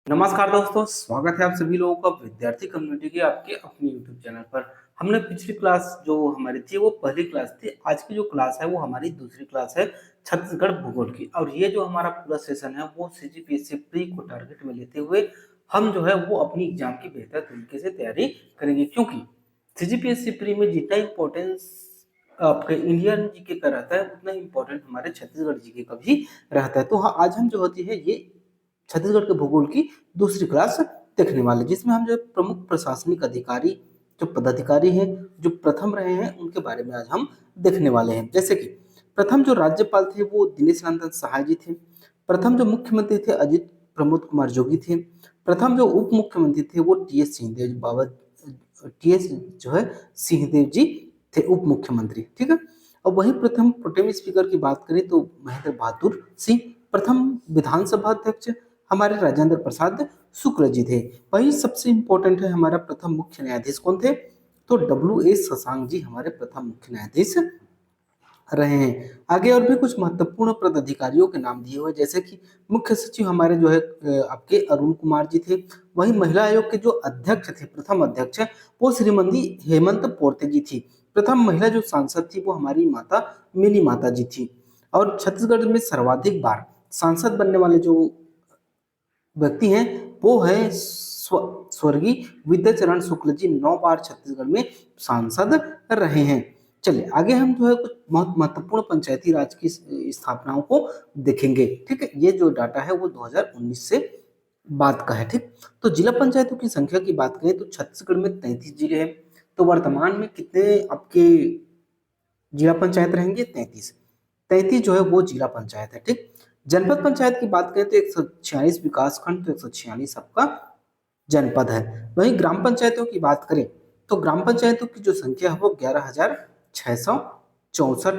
नमस्कार दोस्तों, स्वागत है आप सभी लोगों का विद्यार्थी कम्युनिटी के आपके अपने यूट्यूब चैनल पर। हमने पिछली क्लास जो हमारी थी वो पहली क्लास थी। आज की जो क्लास है वो हमारी दूसरी क्लास है छत्तीसगढ़ भूगोल की। और ये जो हमारा पूरा सेशन है वो सीजीपीएससी प्री को टारगेट में लेते हुए हम जो है वो अपनी एग्जाम की बेहतर तरीके से तैयारी करेंगे, क्योंकि सीजीपीएससी प्री में जितना इम्पोर्टेंस आपके इंडियन जीके का रहता है उतना इम्पोर्टेंट हमारे छत्तीसगढ़ जीके का भी रहता है। तो हाँ, आज हम जो होती है ये छत्तीसगढ़ के भूगोल की दूसरी क्लास देखने वाले, जिसमें हम जो प्रमुख प्रशासनिक अधिकारी जो पदाधिकारी हैं जो प्रथम रहे हैं उनके बारे में आज हम देखने वाले हैं। जैसे कि प्रथम जो राज्यपाल थे वो दिनेश नंदन सहाय जी थे। प्रथम जो मुख्यमंत्री थे अजित प्रमोद कुमार जोगी थे। प्रथम जो उप मुख्यमंत्री थे वो टीएस सिंहदेव बाबा टीएस जो है सिंहदेव जी थे उप मुख्यमंत्री। ठीक है। और वही प्रथम प्रोटेम स्पीकर की बात करें तो महेंद्र बहादुर सिंह। प्रथम विधानसभा अध्यक्ष हमारे राजेंद्र प्रसाद शुक्ल जी थे। वही सबसे इंपॉर्टेंट है, हमारा प्रथम मुख्य न्यायाधीश कौन थे? तो डब्ल्यू एस शशांक जी हमारे प्रथम मुख्य न्यायाधीश रहे हैं। आगे और भी कुछ महत्वपूर्ण पदाधिकारियों के नाम दिए हुए, जैसे कि मुख्य सचिव हमारे जो है आपके अरुण कुमार जी थे। वही महिला आयोग के जो अध्यक्ष थे, प्रथम अध्यक्ष वो श्रीमती हेमंत पोर्ते जी थी। प्रथम महिला जो सांसद थी वो हमारी माता मिनी माता जी थी। और छत्तीसगढ़ में सर्वाधिक बार सांसद बनने वाले जो व्यक्ति हैं वो है स्वर्गीय विद्याचरण शुक्ल जी, 9 बार छत्तीसगढ़ में सांसद रहे हैं। चलिए आगे हम जो है कुछ बहुत महत्वपूर्ण पंचायती राज की स्थापनाओं को देखेंगे। ठीक है, ये जो डाटा है वो 2019 से बात का है। ठीक, तो जिला पंचायतों की संख्या की बात करें तो छत्तीसगढ़ में 33 जिले हैं। तो वर्तमान में कितने आपके जिला पंचायत रहेंगे? 33। 33 जो है वो जिला पंचायत है। ठीक, जनपद पंचायत की बात करें तो 146 विकास खंड, तो 146 आपका जनपद है। वहीं ग्राम पंचायतों की बात करें तो ग्राम पंचायतों की जो संख्या है वो 11,664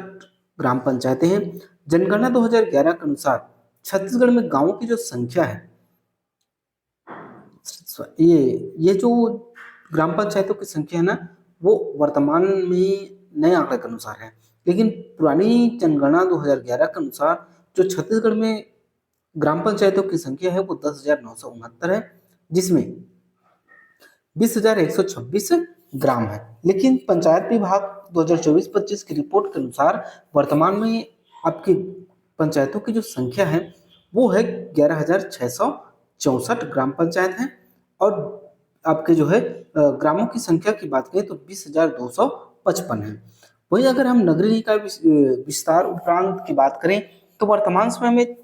ग्राम पंचायतें हैं। जनगणना 2011 के अनुसार छत्तीसगढ़ में गांवों की जो संख्या है, ये जो ग्राम पंचायतों की संख्या है ना, वो वर्तमान में नए आंकड़े के अनुसार है। लेकिन पुरानी जनगणना 2011 के अनुसार जो छत्तीसगढ़ में ग्राम पंचायतों की संख्या है वो 10,969 है, जिसमें 20,126 ग्राम है। लेकिन पंचायत विभाग 2024-25 की रिपोर्ट के अनुसार वर्तमान में आपकी पंचायतों की जो संख्या है वो है 11,664 ग्राम पंचायत है। और आपके जो है ग्रामों की संख्या की बात करें तो 20,255 है। वहीं अगर हम नगरीय निकाय विस्तार उपरांत की बात करें तो वर्तमान समय में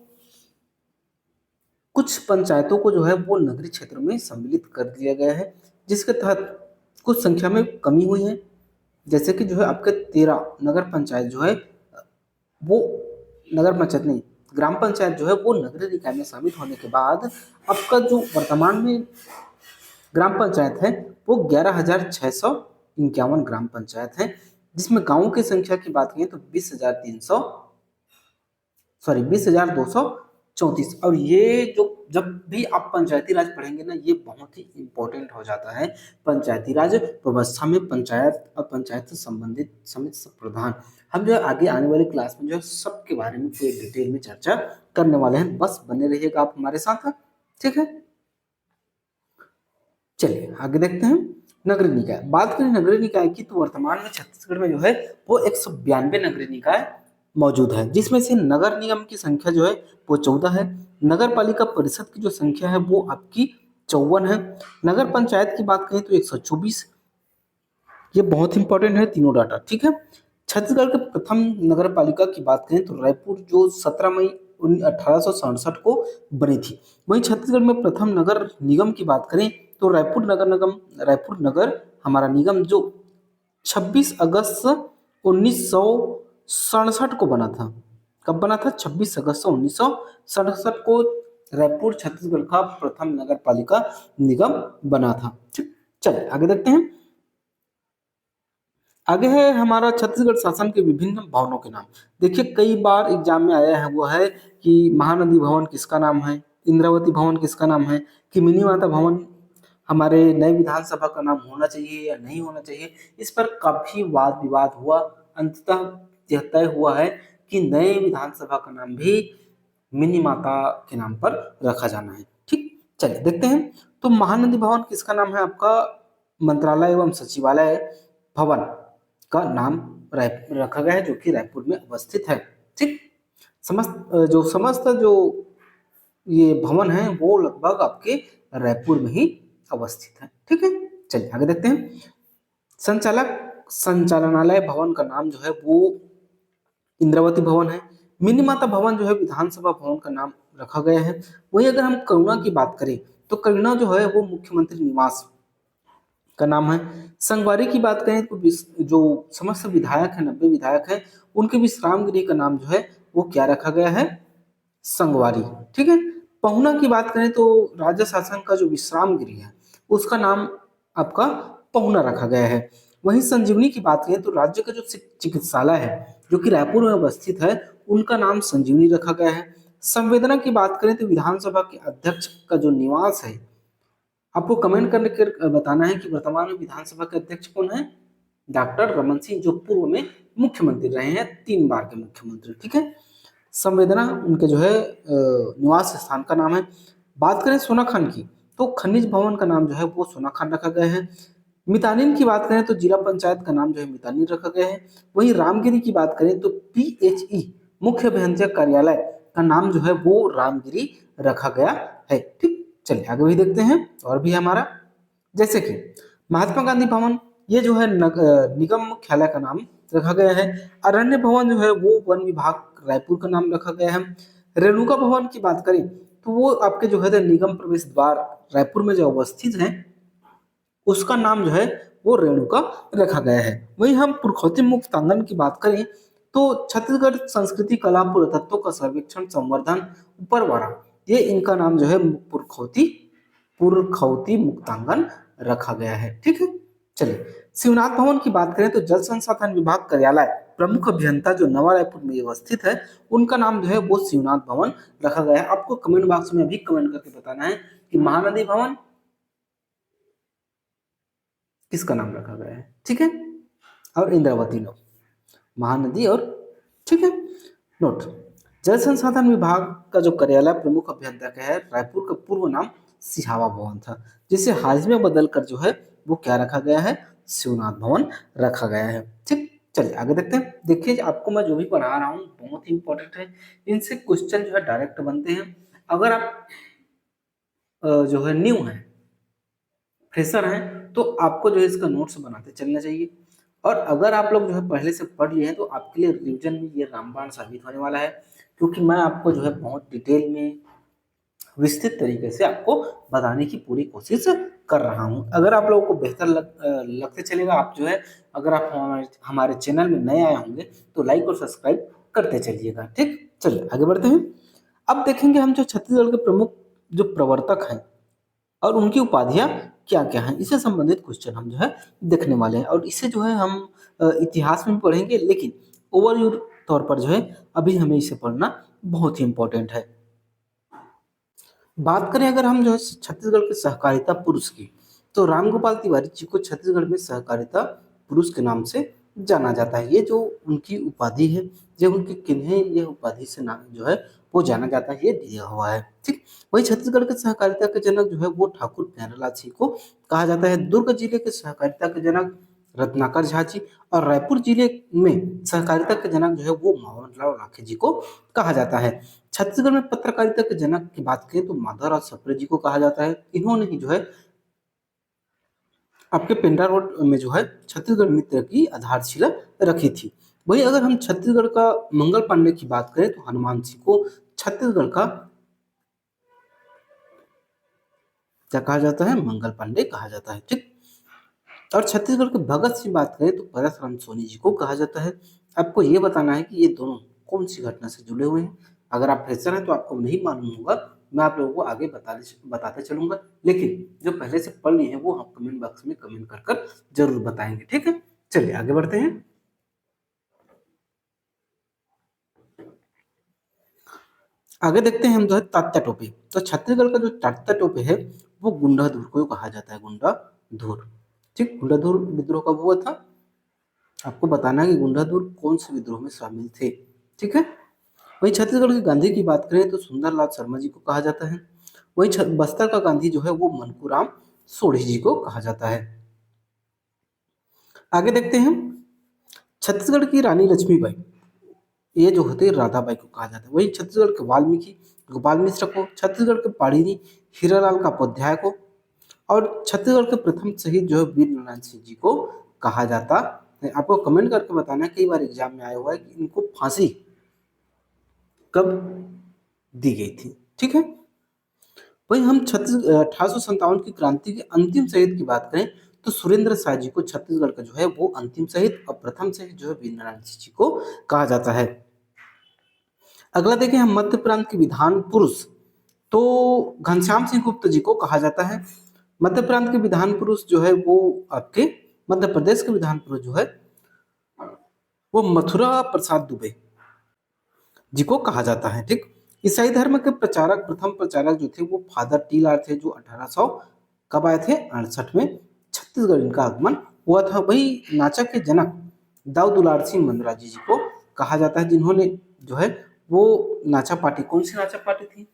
कुछ पंचायतों को जो है वो नगरीय क्षेत्र में सम्मिलित कर दिया गया है, जिसके तहत कुछ संख्या में कमी हुई है। जैसे कि जो है आपके 13 नगर पंचायत जो है वो नगर पंचायत नहीं, ग्राम पंचायत जो है वो नगरीय निकाय में शामिल होने के बाद आपका जो वर्तमान में ग्राम पंचायत है वो 11,651 ग्राम पंचायत है, जिसमें गांवों की संख्या की बात करें तो 20,234। और ये जो जब भी आप पंचायती राज पढ़ेंगे ना, ये बहुत ही इंपॉर्टेंट हो जाता है पंचायती राज व्यवस्था में। पंचायत और पंचायत से संबंधित समिति प्रधान हम जो है आगे आने वाली क्लास में जो है सबके बारे में पूरी डिटेल में चर्चा करने वाले हैं। बस बने रहिएगा आप हमारे साथ। ठीक है, चलिए आगे देखते हैं। नगरीय निकाय, बात करें नगरीय निकाय की तो वर्तमान में छत्तीसगढ़ में जो है वो 192 नगरीय निकाय मौजूद है, जिसमें से नगर निगम की संख्या जो है वो 14 है। नगर पालिका परिषद की जो संख्या है वो आपकी 54 है। नगर पंचायत की बात करें तो 124। ये बहुत इंपॉर्टेंट है तीनों डाटा। ठीक है, छत्तीसगढ़ के प्रथम नगर पालिका की बात करें तो रायपुर जो 17 मई 1867 को बनी थी। वहीं छत्तीसगढ़ में प्रथम नगर निगम की बात करें तो रायपुर नगर हमारा निगम जो 26 अगस्त 1967 को बना था। कब बना था? 26 अगस्त 1967 को रायपुर छत्तीसगढ़ का प्रथम नगर पालिका निगम बना था। ठीक, चलिए आगे देखते हैं। आगे है हमारा छत्तीसगढ़ शासन के विभिन्न भवनों के नाम। देखिए कई बार एग्जाम में आया है, वो है कि महानदी भवन किसका नाम है, इंद्रावती भवन किसका नाम है, कि मिनी माता भवन हमारे नए विधानसभा का नाम होना चाहिए या नहीं होना चाहिए। इस पर काफी वाद विवाद हुआ। अंततः यह तय हुआ है कि नए विधानसभा का नाम भी मिनी माता के नाम पर रखा जाना है। ठीक, चलिए देखते हैं। तो महानदी भवन किसका नाम है? आपका मंत्रालय एवं सचिवालय भवन का नाम रखा गया है, जो कि रायपुर में अवस्थित है। ठीक, समस्त जो ये भवन है वो लगभग आपके रायपुर में ही अवस्थित है। ठीक है, चलिए आगे देखते हैं। संचालनालय भवन का नाम जो है वो इंद्रावती भवन है। मिनी माता भवन जो है विधानसभा भवन का नाम रखा गया है। वहीं अगर हम करुणा की बात करें तो करुणा जो है वो मुख्यमंत्री निवास का नाम है। संगवारी की बात करें तो जो समस्त विधायक है, 90 विधायक है, उनके विश्राम गृह का नाम जो है वो क्या रखा गया है? संगवारी। ठीक है। पहुना की बात करें तो राज्य शासन का जो विश्राम गृह है उसका नाम आपका पहुना रखा गया है। वहीं संजीवनी की बात करें तो राज्य का जो चिकित्सालय है जो कि रायपुर में अवस्थित है उनका नाम संजीवनी रखा गया है। संवेदना की बात करें तो विधानसभा के अध्यक्ष का जो निवास है, आपको कमेंट करने कर बताना है कि वर्तमान में विधानसभा के अध्यक्ष कौन है? डॉक्टर रमन सिंह, जो पूर्व में मुख्यमंत्री रहे हैं, 3 बार के मुख्यमंत्री। ठीक है। संवेदना उनके जो है निवास स्थान का नाम है। बात करें सोना खान की तो खनिज भवन का नाम जो है वो सोना खान रखा गया है। मितानिन की बात करें तो जिला पंचायत का नाम जो है मितानिन रखा गया है। वहीं रामगिरी की बात करें तो PHE मुख्य अभियंता कार्यालय का नाम जो है वो रामगिरी रखा गया है। ठीक, चलिए आगे भी देखते हैं। और भी हमारा जैसे कि महात्मा गांधी भवन, ये जो है निगम मुख्यालय का नाम रखा गया है। अरण्य भवन जो है वो वन विभाग रायपुर का नाम रखा गया है। रेणुका भवन की बात करें तो वो आपके जो है निगम प्रवेश द्वार रायपुर में जो अवस्थित है उसका नाम जो है वो रेणुका रखा गया है। वहीं हम पुरखौती मुक्तांगन की बात करें तो छत्तीसगढ़ संस्कृति कला पुरातत्व का सर्वेक्षण संवर्धन उपरवाड़ा, ये इनका नाम जो है पुरखौती मुक्तांगन रखा गया है। ठीक है। चलिए शिवनाथ भवन की बात करें तो जल संसाधन विभाग कार्यालय प्रमुख अभियंता जो नवा रायपुर में अवस्थित है उनका नाम जो है वो शिवनाथ भवन रखा गया है। आपको कमेंट बॉक्स में भी कमेंट करके बताना है कि महानदी भवन किसका नाम रखा गया है। ठीक है। और इंद्रावती नो महानदी और ठीक है। नोट, जल संसाधन विभाग का जो कार्यालय प्रमुख अभियंता का है, रायपुर का पूर्व नाम सिहावा भवन था, जिसे हाल ही में बदल कर जो है वो क्या रखा गया है? शिवनाथ भवन रखा गया है। ठीक, चलिए आगे देखते हैं। देखिए आपको मैं जो भी पढ़ा रहा हूँ बहुत ही इंपॉर्टेंट है, इनसे क्वेश्चन जो है डायरेक्ट बनते हैं। अगर आप जो है न्यू है, फ्रेशर हैं, तो आपको जो है इसका नोट्स बनाते चलना चाहिए। और अगर आप लोग जो है पहले से पढ़ लिए हैं तो आपके लिए रिवीजन में ये रामबाण साबित होने वाला है, क्योंकि मैं आपको जो है बहुत डिटेल में विस्तृत तरीके से आपको बताने की पूरी कोशिश कर रहा हूं। अगर आप लोगों को बेहतर लगते चलेगा, आप जो है अगर आप हमारे चैनल में नए आए होंगे तो लाइक और सब्सक्राइब करते चलिएगा। ठीक, चलिए आगे बढ़ते हैं। अब देखेंगे हम जो छत्तीसगढ़ के प्रमुख जो प्रवर्तक हैं और उनकी उपाधियां क्या क्या हैं, इससे संबंधित क्वेश्चन हम जो है देखने वाले हैं। और इससे जो है हम इतिहास में भी पढ़ेंगे, लेकिन ओवरव्यू तौर पर जो है अभी हमें इसे पढ़ना बहुत ही इंपॉर्टेंट है। बात करें अगर हम जो है छत्तीसगढ़ के सहकारिता पुरुष की, तो रामगोपाल तिवारी जी को छत्तीसगढ़ में सहकारिता पुरुष के नाम से जाना जाता है। ये जो उनकी उपाधि है, जो उनके किन्हें ये उपाधि से नाम जो है वो जाना जाता है, ये दिया हुआ है। ठीक, वही छत्तीसगढ़ के सहकारिता के जनक जो है वो ठाकुर प्यारेलाल सिंह को कहा जाता है। दुर्ग जिले के सहकारिता के जनक रत्नाकर झा जी, और रायपुर जिले में सहकारिता के जनक जो है वो मोहनलाल राखे जी को कहा जाता है। छत्तीसगढ़ में पत्रकारिता के जनक की बात करें तो माधवराव सप्रे जी को कहा जाता है। इन्होंने ही जो है आपके पेंड्रा रोड में जो है छत्तीसगढ़ मित्र की आधारशिला रखी थी। वही अगर हम छत्तीसगढ़ का मंगल पांडे की बात करें तो हनुमान सिंह को छत्तीसगढ़ का क्या कहा जाता है? मंगल पांडे कहा जाता है। ठीक, और छत्तीसगढ़ के भगत सिंह बात करें तो परसराम सोनी जी को कहा जाता है। आपको ये बताना है कि ये दोनों कौन सी घटना से जुड़े हुए हैं। अगर आप फ्रेशर हैं तो आपको नहीं मालूम होगा, मैं आप लोगों को आगे बताते चलूंगा, लेकिन जो पहले से पढ़ लिए हैं वो हम कमेंट बॉक्स में कमेंट कर जरूर बताएंगे। ठीक है, चलिए आगे बढ़ते हैं। आगे देखते हैं हम जो है तात्या टोपी। तो छत्तीसगढ़ का जो तात्या टोपी है वो गुंडाधुर को कहा जाता है, गुंडाधुर। ठीक, गुंडाधुर विद्रोह कब हुआ था? आपको बताना है कि गुंडाधुर कौन से विद्रोह में शामिल थे। ठीक है। वहीं छत्तीसगढ़ के गांधी की बात करें तो सुंदरलाल शर्मा जी को कहा जाता है। वहीं बस्तर का गांधी जो है वो मनकूराम सोढ़ी जी को कहा जाता है। आगे देखते हैं, छत्तीसगढ़ की रानी लक्ष्मीबाई, ये जो होते हैं राधा बाई को कहा जाता है। वहीं छत्तीसगढ़ के वाल्मीकि गोपाल मिश्र को, छत्तीसगढ़ के पाणिनि हीरालाल कापोध्याय को, और छत्तीसगढ़ के प्रथम शहीद जो है वीर नारायण सिंह जी को कहा जाता है। आपको कमेंट करके बताना है, कई बार एग्जाम में आया हुआ है कि इनको फांसी कब दी गई थी। ठीक है, वहीं हम 1857 की क्रांति के अंतिम शहीद की बात करें तो सुरेंद्र शाह जी को छत्तीसगढ़ का जो है वो अंतिम शहीद और प्रथम शहीद जो है वीर नारायण सिंह जी को कहा जाता है। अगला देखें हम मध्य प्रांत के विधान पुरुष, तो घनश्याम सिंह गुप्त जी को कहा जाता है। मध्य प्रांत के विधान पुरुष जो है वो आपके मध्य प्रदेश के विधान पुरुष जो है वो मथुरा प्रसाद दुबे जी को कहा जाता है। ठीक, ईसाई धर्म के प्रचारक, प्रथम प्रचारक जो थे वो फादर टीलार थे, जो 1800 कब आए थे, 68 में छत्तीसगढ़ इनका आगमन हुआ था। वही नाचा के जनक दाऊ दुलार सिंह मंदराजी जी को कहा जाता है, जिन्होंने जो है वो नाचा पार्टी, कौन सी नाचा पार्टी थी,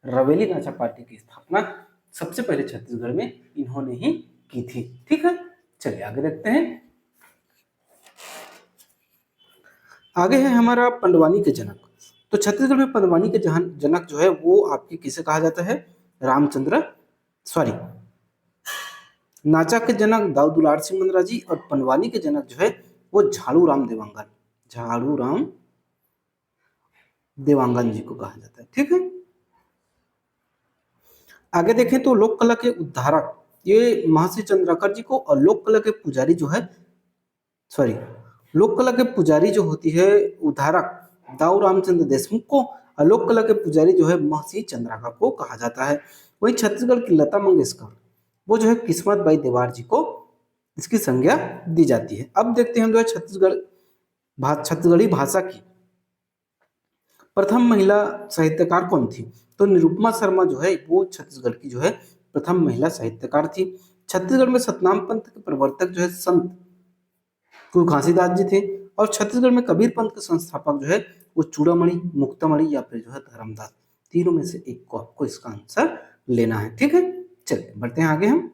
रवेली नाचा पार्टी की स्थापना सबसे पहले छत्तीसगढ़ में इन्होंने ही की थी। ठीक है, चलिए आगे देखते हैं। आगे है हमारा पंडवानी के जनक, तो छत्तीसगढ़ में पंडवानी के जनक जो है वो आपके किसे कहा जाता है, रामचंद्र सॉरी नाचा के जनक दाऊ दुलार सिंह मंदरा जी, और पंडवानी के जनक जो है वो झाड़ू राम देवांगन जी को कहा जाता है। ठीक है, आगे देखें तो लोक कला के उद्धारक ये महर्षि चंद्रकर जी को, और लोक कला के पुजारी जो है लोक कला के पुजारी जो होती है उद्धारक दाऊ रामचंद्र देशमुख को, और लोक कला के पुजारी जो है महर्षि चंद्रकर को कहा जाता है। वही छत्तीसगढ़ की लता मंगेशकर वो जो है किस्मत बाई देवार जी को इसकी संज्ञा दी जाती है। अब देखते हैं हम जो है छत्तीसगढ़ी भाषा की प्रथम महिला साहित्यकार कौन थी, तो निरुपमा शर्मा जो है वो छत्तीसगढ़ की जो है प्रथम महिला साहित्यकार थी। छत्तीसगढ़ में सतनाम पंथ के प्रवर्तक जो है संत गुरु घासीदास जी थे, और छत्तीसगढ़ में कबीर पंथ के संस्थापक जो है वो चूड़ामणि, मुक्तामणि या फिर जो है धर्मदास, तीनों में से एक को आपको इसका आंसर लेना है। ठीक है, चलिए बढ़ते हैं आगे हम।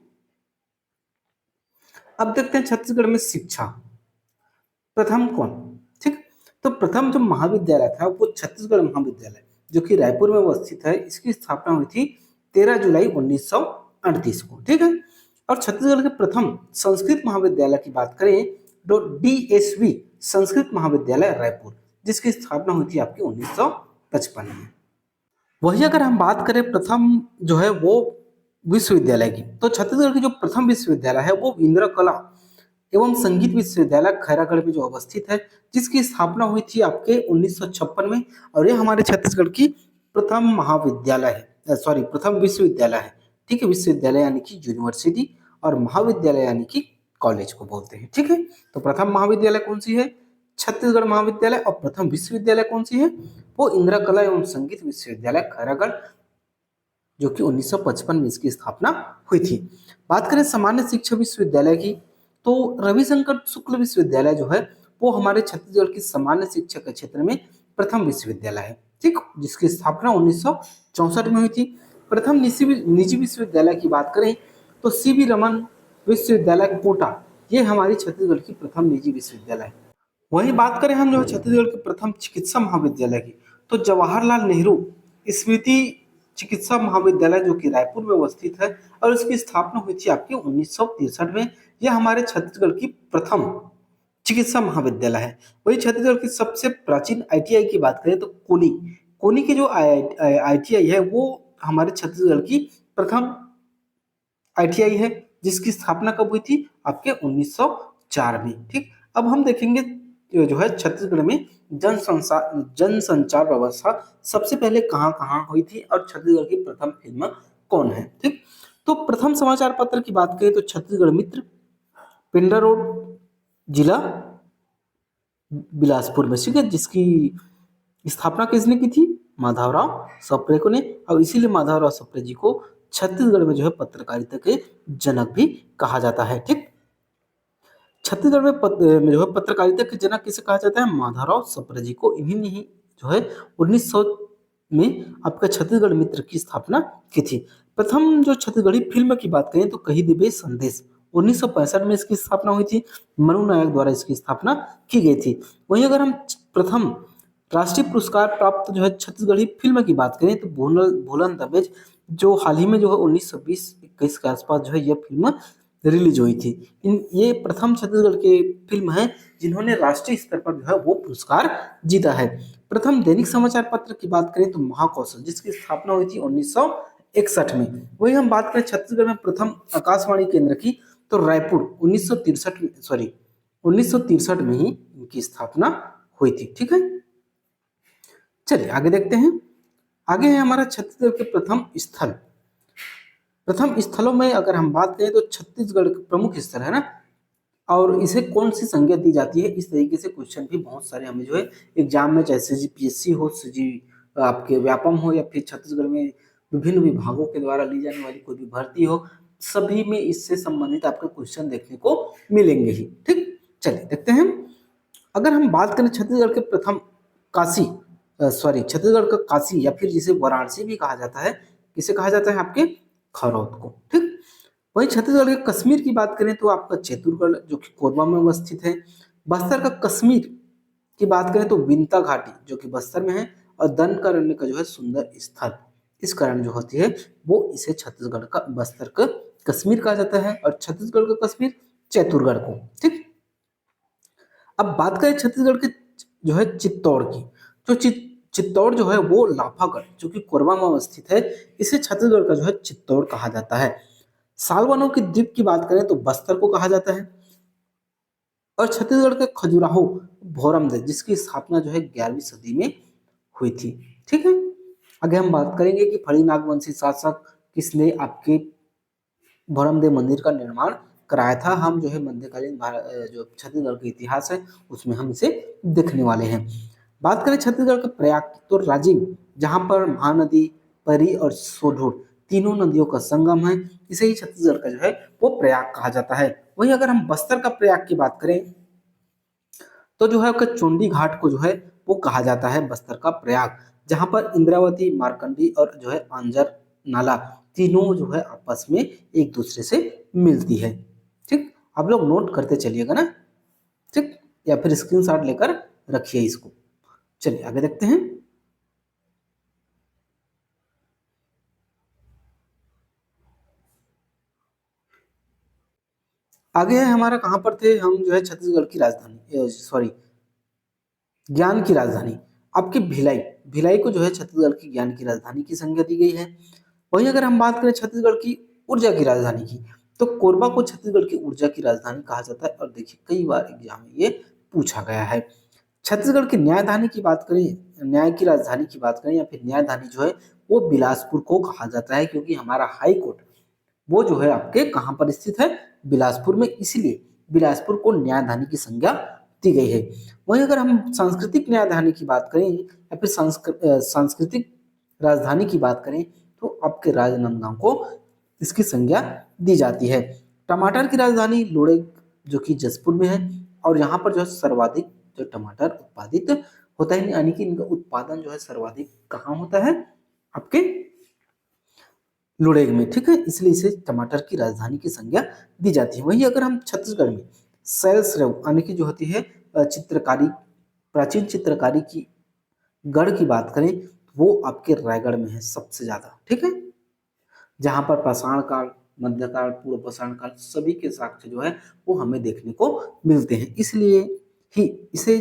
अब देखते हैं छत्तीसगढ़ में शिक्षा प्रथम कौन। ठीक, तो प्रथम जो महाविद्यालय था वो छत्तीसगढ़ महाविद्यालय जो कि रायपुर में अवस्थित है, इसकी स्थापना हुई थी 13 जुलाई 1938 को। ठीक है, और छत्तीसगढ़ के प्रथम संस्कृत महाविद्यालय की बात करें तो DSV संस्कृत महाविद्यालय रायपुर, जिसकी स्थापना हुई थी आपकी 1955 में। वही अगर हम बात करें प्रथम जो है वो विश्वविद्यालय की, तो छत्तीसगढ़ की जो प्रथम विश्वविद्यालय है वो इंदिरा कला एवं संगीत विश्वविद्यालय खैरागढ़ में जो अवस्थित है, जिसकी स्थापना हुई थी आपके 1956 में, और ये हमारे छत्तीसगढ़ की प्रथम महाविद्यालय है, प्रथम विश्वविद्यालय है। ठीक है, विश्वविद्यालय यानी कि यूनिवर्सिटी, और महाविद्यालय यानी कि कॉलेज को बोलते हैं। ठीक है, तो प्रथम महाविद्यालय कौन सी है, छत्तीसगढ़ महाविद्यालय, और प्रथम विश्वविद्यालय कौन सी है, वो इंदिरा कला एवं संगीत विश्वविद्यालय खैरागढ़, जो कि 1955 में इसकी स्थापना हुई थी। बात करें सामान्य शिक्षा विश्वविद्यालय की, तो रविशंकर शुक्ल विश्वविद्यालय जो है वो हमारे छत्तीसगढ़ की सामान्य शिक्षा के क्षेत्र में प्रथम विश्वविद्यालय है। ठीक, जिसकी स्थापना 1964 में हुई थी। प्रथम निजी विश्वविद्यालय की बात करें तो CV रमन विश्वविद्यालय कोटा, ये हमारी छत्तीसगढ़ की प्रथम निजी विश्वविद्यालय है। वहीं बात करें हम जो छत्तीसगढ़ के प्रथम चिकित्सा महाविद्यालय की, तो जवाहरलाल नेहरू स्मृति चिकित्सा महाविद्यालय जो कि रायपुर में अवस्थित है, और इसकी स्थापना हुई थी आपकी 1963 में। यह हमारे छत्तीसगढ़ की प्रथम चिकित्सा महाविद्यालय है। वही छत्तीसगढ़ की सबसे प्राचीन ITI की बात करें तो कोनी की जो ITI है वो हमारे छत्तीसगढ़ की प्रथम ITI है, जिसकी स्थापना कब हुई थी आपके 1904 में। ठीक, अब हम देखेंगे जो है छत्तीसगढ़ में जनसंचार व्यवस्था सबसे पहले कहाँ हुई थी, और छत्तीसगढ़ की प्रथम फिल्म कौन है। ठीक, तो प्रथम समाचार पत्र की बात करें तो छत्तीसगढ़ मित्र, पिंडा रोड, जिला बिलासपुर में, ठीक है, जिसकी स्थापना किसने की थी, माधवराव सप्रे को ने, और इसीलिए माधवराव सप्रे जी को छत्तीसगढ़ में जो है पत्रकारिता के जनक भी कहा जाता है। ठीक, छत्तीसगढ़ में जो है पत्रकारिता के जनक किसे कहा जाता है, माधवराव सप्रे जी को। इन्हीं ने ही जो है 1900 में आपका छत्तीसगढ़ मित्र की स्थापना की थी। प्रथम जो छत्तीसगढ़ी फिल्म की बात करें तो कही दिबे संदेश 1965 में इसकी स्थापना हुई थी। मनु नायक द्वारा इसकी स्थापना की गई थी। वहीं अगर हम प्रथम राष्ट्रीय पुरस्कार प्राप्त जो है छत्तीसगढ़ी फिल्म की बात करें तो भूलन दबेज, जो हाल ही में जो है 1920-21 के आसपास जो है यह फिल्म रिलीज हुई थी। ये प्रथम छत्तीसगढ़ के फिल्म है जिन्होंने राष्ट्रीय स्तर पर जो है वो पुरस्कार जीता है। प्रथम दैनिक समाचार पत्र की बात करें तो महाकौशल, जिसकी स्थापना हुई थी 1961 में। वही हम बात करें छत्तीसगढ़ में प्रथम आकाशवाणी केंद्र की तो रायपुर 1963 में ही इनकी स्थापना हुई थी। ठीक है, चलिए आगे देखते हैं। आगे है हमारा छत्तीसगढ़ के प्रथम स्थल। प्रथम स्थलों में अगर हम बात करें तो छत्तीसगढ़ का प्रमुख स्थल है ना, और इसे कौन सी संज्ञा दी जाती है, इस तरीके से क्वेश्चन भी बहुत सारे हमें जो है एग्जाम में, चाहे सीजीपीएससी हो, सीजी आपके व्यापम हो, या फिर छत्तीसगढ़ में विभिन्न विभागों के द्वारा ली जाने वाली कोई भी भर्ती हो, सभी में इससे संबंधित आपको क्वेश्चन देखने को मिलेंगे ही। ठीक, चलिए देखते हैं। अगर हम बात करें छत्तीसगढ़ के प्रथम काशी, छत्तीसगढ़ का काशी या फिर जिसे वाराणसी भी कहा जाता है, किसे कहा जाता है आपके खरौद को। ठीक, वही छत्तीसगढ़ के कश्मीर की बात करें तो आपका चैतुरगढ़ जो कि कोरबा में अवस्थित है। बस्तर का कश्मीर की बात करें तो विंता घाटी जो कि बस्तर में है, और दंडकारण्य का जो है सुंदर स्थल, इस कारण जो होती है वो इसे छत्तीसगढ़ का बस्तर का कश्मीर कहा जाता है, और छत्तीसगढ़ का कश्मीर चैतुरगढ़ को। ठीक, अब बात करें छत्तीसगढ़ के जो है चित्तौड़ की, जो चित्तौड़ जो है वो लाफागढ़ जो कि कोरबा में अवस्थित है, इसे छत्तीसगढ़ का जो है चित्तौड़ कहा जाता है। सालवनों की द्वीप की बात करें तो बस्तर को कहा जाता है, और छत्तीसगढ़ के खजुराहो भोरमदेव जिसकी स्थापना जो है 11वीं सदी में हुई थी। ठीक है, आगे हम बात करेंगे कि फड़ी नागवंशी शासक किसने आपके भोरमदेव मंदिर का निर्माण कराया था। हम जो है मध्यकालीन जो छत्तीसगढ़ का इतिहास है उसमें हम इसे देखने वाले हैं। बात करें छत्तीसगढ़ का प्रयाग की, तो राजिम जहाँ पर महानदी, परी और सोढूर तीनों नदियों का संगम है, इसे ही छत्तीसगढ़ का जो है वो प्रयाग कहा जाता है। वहीं अगर हम बस्तर का प्रयाग की बात करें तो जो है चुंडी घाट को जो है वो कहा जाता है बस्तर का प्रयाग, जहां पर इंद्रावती, मार्कंडी और जो है अंजर नाला तीनों जो है आपस में एक दूसरे से मिलती है। ठीक, आप लोग नोट करते चलिएगा ना। ठीक, या फिर स्क्रीनशॉट लेकर रखिए इसको। चलिए आगे देखते हैं। आगे है हमारा, कहां पर थे हम, जो है छत्तीसगढ़ की राजधानी, ज्ञान की राजधानी आपकी भिलाई। भिलाई को जो है छत्तीसगढ़ की ज्ञान की राजधानी की संज्ञा दी गई है। वहीं अगर हम बात करें छत्तीसगढ़ की ऊर्जा की राजधानी की, तो कोरबा को छत्तीसगढ़ की ऊर्जा की राजधानी कहा जाता है, और देखिए कई बार एग्जाम में ये पूछा गया है। छत्तीसगढ़ की न्यायधानी की बात करें, न्याय की राजधानी की बात करें या फिर न्यायधानी जो है वो बिलासपुर को कहा जाता है, क्योंकि हमारा हाई कोर्ट वो जो है आपके कहाँ पर स्थित है, बिलासपुर में, इसलिए बिलासपुर को न्यायधानी की संज्ञा दी गई है। वहीं अगर हम सांस्कृतिक न्यायधानी की बात करें या फिर सांस्कृतिक राजधानी की बात करें तो आपके राजनांदगांव को इसकी संज्ञा दी जाती है। टमाटर की राजधानी लोड़े जो कि जसपुर में है, और यहाँ पर जो है सर्वाधिक जो टमाटर उत्पादित होता है, यानी कि इनका उत्पादन जो है सर्वाधिक कहाँ होता है, आपके लुड़ेग में। ठीक है, इसलिए इसे टमाटर की राजधानी की संज्ञा दी जाती है। वहीं अगर हम छत्तीसगढ़ में सैलसरेव यानी कि जो होती है चित्रकारी, प्राचीन चित्रकारी की गढ़ की बात करें तो वो आपके रायगढ़ में है सबसे ज्यादा। ठीक है, जहां पर पाषाण काल, मध्यकाल, पूर्व पाषाण काल सभी के साक्ष्य जो है वो हमें देखने को मिलते हैं, इसलिए ही इसे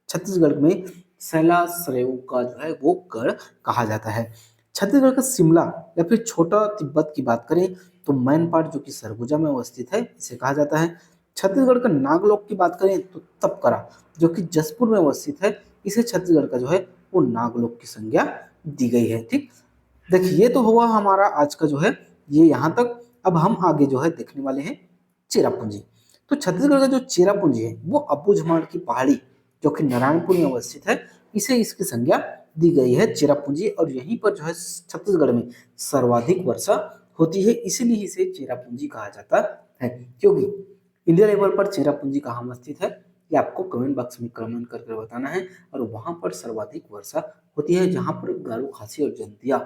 छत्तीसगढ़ में सैलासरेव का जो है वो गढ़ कहा जाता है। छत्तीसगढ़ का शिमला या फिर छोटा तिब्बत की बात करें तो मैनपाट जो कि सरगुजा में अवस्थित है, इसे कहा जाता है। छत्तीसगढ़ का नागलोक की बात करें तो तपकरा जो कि जसपुर में अवस्थित है, इसे छत्तीसगढ़ का जो है वो नागलोक की संज्ञा दी गई है। ठीक, देखिए ये तो हुआ हमारा आज का जो है ये यहाँ तक। अब हम आगे जो है देखने वाले हैं चेरापूंजी। तो छत्तीसगढ़ का जो चेरापूंजी है वो अबूझमाड़ की पहाड़ी जो कि नारायणपुर में अवस्थित है, इसे इसकी संज्ञा दी गई है चेरापूंजी, और यहीं पर जो है छत्तीसगढ़ में सर्वाधिक वर्षा होती है, इसीलिए इसे चेरापूंजी कहा जाता है। क्योंकि इंडिया लेवल पर चेरापूंजी कहाँ स्थित है, ये आपको कमेंट बॉक्स में कमेंट करके बताना है। और वहां पर सर्वाधिक वर्षा होती है जहां पर गारो, खासी और जंतिया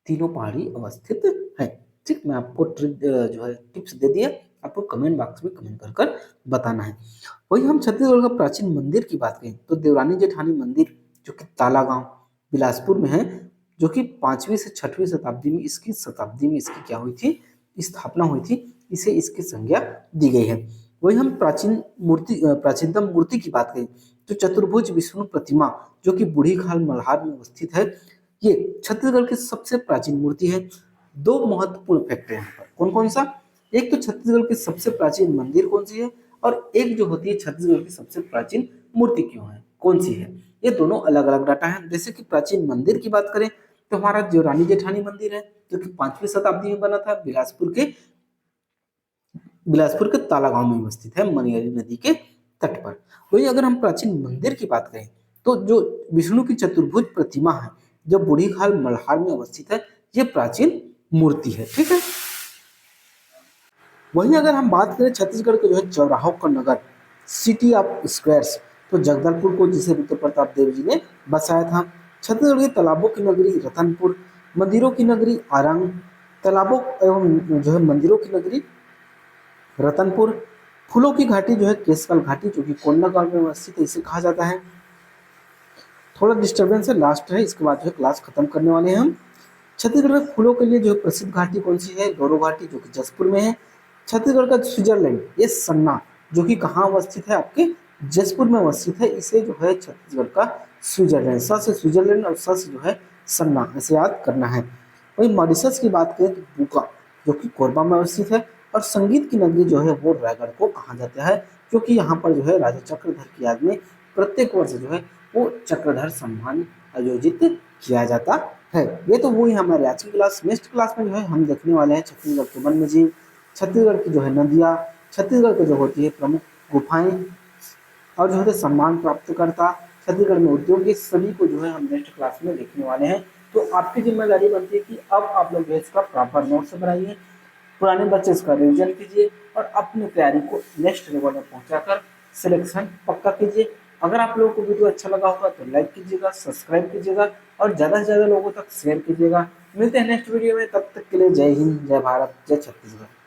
तीनों पहाड़ी अवस्थित है। ठीक, मैं आपको ट्रिक जो है टिप्स दे दिया, आपको कमेंट बॉक्स में कमेंट कर कर बताना है। वही हम छत्तीसगढ़ का प्राचीन मंदिर की बात करें तो देवरानी जेठानी मंदिर जो कि ताला गांव बिलासपुर में है, जो कि 5वीं से 6वीं शताब्दी में इसकी क्या हुई थी, स्थापना हुई थी, इसे इसकी संज्ञा दी गई है। वही हम प्राचीनतम मूर्ति की बात करें तो चतुर्भुज विष्णु प्रतिमा जो कि बूढ़ी खाल मल्हार में अवस्थित है, ये छत्तीसगढ़ की सबसे प्राचीन मूर्ति है। दो महत्वपूर्ण फैक्ट है यहाँ पर, कौन कौन सा, एक तो छत्तीसगढ़ की सबसे प्राचीन मंदिर कौन सी है, और एक जो होती है छत्तीसगढ़ की सबसे प्राचीन मूर्ति क्यों है, कौन सी है। ये दोनों अलग अलग डाटा है। जैसे कि प्राचीन मंदिर की बात करें तो हमारा जो रानी जेठानी मंदिर है जो कि 5वीं शताब्दी में बना था, बिलासपुर के ताला गांव में अवस्थित है, मनियारी नदी के तट पर। वही अगर हम प्राचीन मंदिर की बात करें तो जो विष्णु की चतुर्भुज प्रतिमा है जो बूढ़ी खाल मल्हार में अवस्थित है, ये प्राचीन मूर्ति है। ठीक है, वहीं अगर हम बात करें छत्तीसगढ़ के जो है चौराहों का नगर, सिटी ऑफ स्क्वायर्स, तो जगदलपुर को जिसे रुद्र प्रताप देव जी ने बसाया था। छत्तीसगढ़ के तालाबों की नगरी रतनपुर, मंदिरों की नगरी आरंग, तालाबों एवं जो है मंदिरों की नगरी रतनपुर, फूलों की घाटी जो है केसकाल घाटी जो कि कोंडागांव में अवस्थित है, इसे कहा जाता है। थोड़ा डिस्टर्बेंस है, लास्ट है, इसके बाद जो है क्लास खत्म करने वाले हैं हम। छत्तीसगढ़ में फूलों के लिए जो है प्रसिद्ध घाटी कौन सी है, गौरव घाटी जो कि जसपुर में है। छत्तीसगढ़ का स्विट्जरलैंड ये सन्ना जो कि कहाँ अवस्थित है, आपके जसपुर में अवस्थित है, इसे जो है छत्तीसगढ़ का स्विट्जरलैंड, स से स्विट्जरलैंड और स से जो है सन्ना, इसे याद करना है। वही मॉरिशस की बात करें तो बुका जो कि कोरबा में अवस्थित है, और संगीत की नगरी जो है वो रायगढ़ को कहा जाता है, क्योंकि यहाँ पर जो है राजा चक्रधर की याद में प्रत्येक वर्ष जो है वो चक्रधर सम्मान आयोजित किया जाता है। ये तो वही हमारे आज की क्लास। नेक्स्ट क्लास में जो है हम देखने वाले हैं छत्तीसगढ़ के वन्य जीव, छत्तीसगढ़ की जो है नदियाँ, छत्तीसगढ़ की जो होती है प्रमुख गुफाएं, और जो है सम्मान प्राप्त करता छत्तीसगढ़ में उद्योग, ये सभी को जो है हम नेक्स्ट क्लास में देखने वाले हैं। तो आपकी जिम्मेदारी बनती है कि अब आप लोग इसका प्रॉपर नोट्स बनाइए, पुराने बच्चे इसका रिविजन कीजिए और अपनी तैयारी को नेक्स्ट लेवल में पहुंचाकर सिलेक्शन पक्का कीजिए। अगर आप लोगों को वीडियो अच्छा लगा होगा तो लाइक कीजिएगा, सब्सक्राइब कीजिएगा और ज़्यादा से ज़्यादा लोगों तक शेयर कीजिएगा। मिलते हैं नेक्स्ट वीडियो में, तब तक के लिए जय हिंद, जय भारत, जय छत्तीसगढ़।